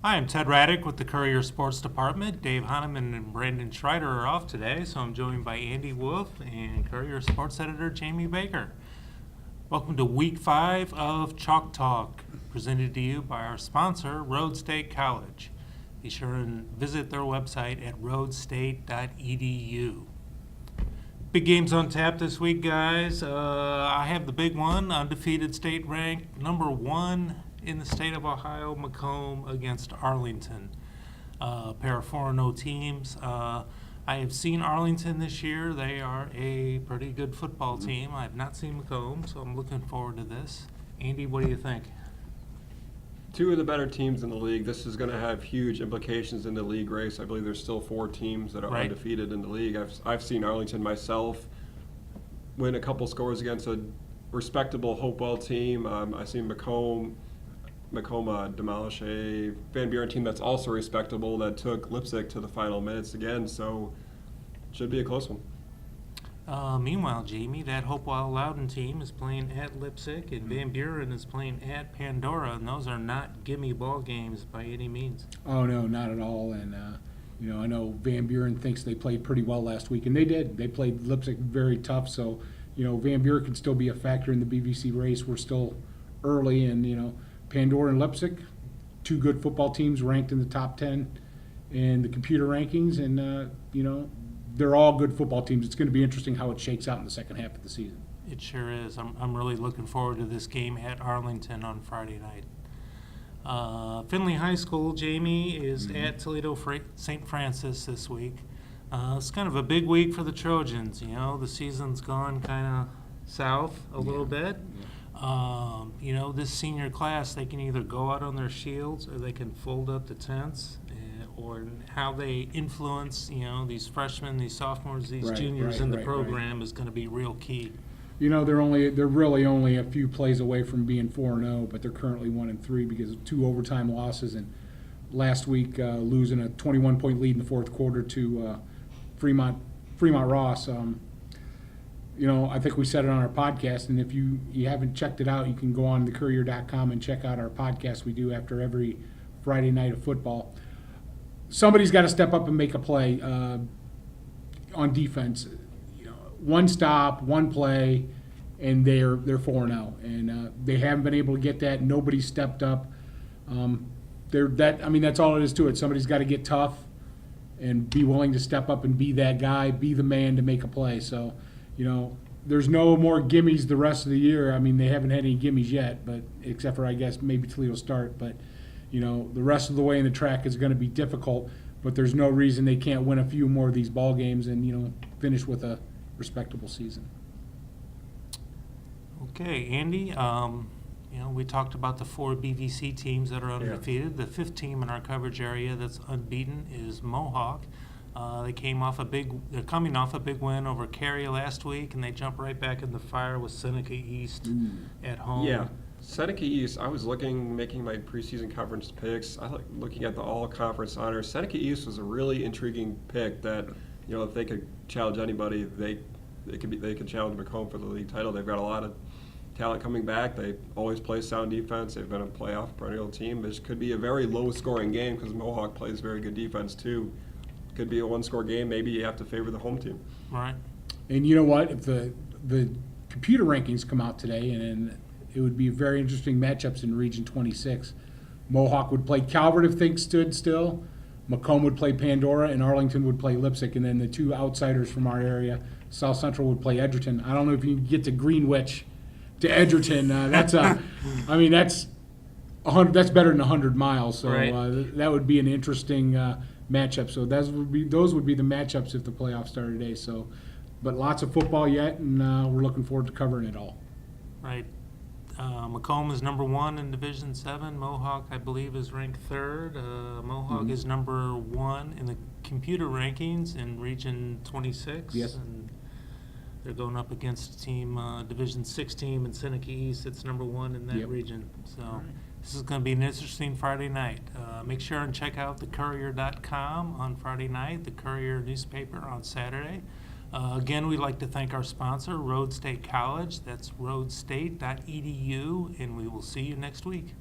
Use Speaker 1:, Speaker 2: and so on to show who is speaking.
Speaker 1: Hi, I'm Ted Raddick with the Courier Sports Department. Dave Hahnemann and Brandon Schreider are off today, so I'm joined by Andy Wolf and Courier Sports Editor Jamie Baker. Welcome to Week 5 of Chalk Talk, presented to you by our sponsor, Rhodes State College. Be sure and visit their website at rhodesstate.edu. Big games on tap this week, guys. I have the big one, undefeated state ranked number 1 in the state of Ohio, Macomb against Arlington. Pair of 4-0 teams. I have seen Arlington this year. They are a pretty good football team. I have not seen Macomb, so I'm looking forward to this. Andy, what do you think?
Speaker 2: Two of the better teams in the league. This is going to have huge implications in the league race. I believe there's still 4 teams that are undefeated in the league. I've seen Arlington myself win a couple scores against a respectable Hopewell team. I've seen Macomb demolish a Van Buren team that's also respectable that took Lipsick to the final minutes again, so should be a close one.
Speaker 1: Meanwhile, Jamie, that Hopewell Loudoun team is playing at Lipsick, and Van Buren is playing at Pandora, and those are not gimme ball games by any means.
Speaker 3: Oh, no, not at all. And, I know Van Buren thinks they played pretty well last week, and they did. They played Lipsick very tough, so, Van Buren can still be a factor in the BVC race. We're still early, and, Pandora and Lipsick, 2 good football teams ranked in the top 10 in the computer rankings, and, they're all good football teams. It's going to be interesting how it shakes out in the second half of the season.
Speaker 1: It sure is. I'm really looking forward to this game at Arlington on Friday night. Findlay High School, Jamie, is at Toledo St. Francis this week. It's kind of a big week for the Trojans. The season's gone kind of south a little bit. This senior class, they can either go out on their shields or they can fold up the tents, or how they influence, these freshmen, these sophomores, these juniors in the program is going to be real key.
Speaker 3: They're really only a few plays away from being 4-0, but they're currently 1-3 because of 2 overtime losses, and last week losing a 21-point lead in the fourth quarter to Fremont Ross. I think we said it on our podcast, and if you haven't checked it out, you can go on thecourier.com and check out our podcast we do after every Friday night of football. Somebody's got to step up and make a play on defense. One stop, one play, and they're 4-0, and they haven't been able to get that. Nobody's stepped up. That's all it is to it. Somebody's got to get tough and be willing to step up and be that guy, be the man to make a play. So, there's no more gimmies the rest of the year. They haven't had any gimmies yet, but except for, I guess, maybe Toledo start. But, the rest of the way in the track is going to be difficult, but there's no reason they can't win a few more of these ball games and, finish with a respectable season.
Speaker 1: Okay, Andy, we talked about the 4 BVC teams that are undefeated. Yeah. The 5th team in our coverage area that's unbeaten is Mohawk. They're coming off a big win over Carey last week, and they jump right back in the fire with Seneca East at home.
Speaker 2: Yeah, Seneca East. I was making my preseason conference picks. I like looking at the all-conference honors. Seneca East was a really intriguing pick that, if they could challenge anybody, they could challenge Macomb for the league title. They've got a lot of talent coming back. They always play sound defense. They've been a playoff perennial team. This could be a very low-scoring game because Mohawk plays very good defense too. Could be a 1-score game. Maybe you have to favor the home team.
Speaker 1: Right.
Speaker 3: And you know what? If the computer rankings come out today, and it would be very interesting matchups in Region 26. Mohawk would play Calvert if things stood still. Macomb would play Pandora, and Arlington would play Lipsick. And then the 2 outsiders from our area, South Central would play Edgerton. I don't know if you can get to Greenwich to Edgerton. That's better than 100 miles. So that would be an interesting matchup. So those would be the matchups if the playoffs started today. So, but lots of football yet, and we're looking forward to covering it all.
Speaker 1: Right. Macomb is number 1 in Division 7. Mohawk, I believe, is ranked 3rd. Mohawk is number 1 in the computer rankings in Region 26.
Speaker 3: Yes.
Speaker 1: And they're going up against a team, Division 6 team in Seneca East. It's number 1 in that region. So this is going to be an interesting Friday night. Make sure and check out thecourier.com on Friday night, the Courier newspaper on Saturday. Again, we'd like to thank our sponsor, Rhodes State College. That's rhodesstate.edu, and we will see you next week.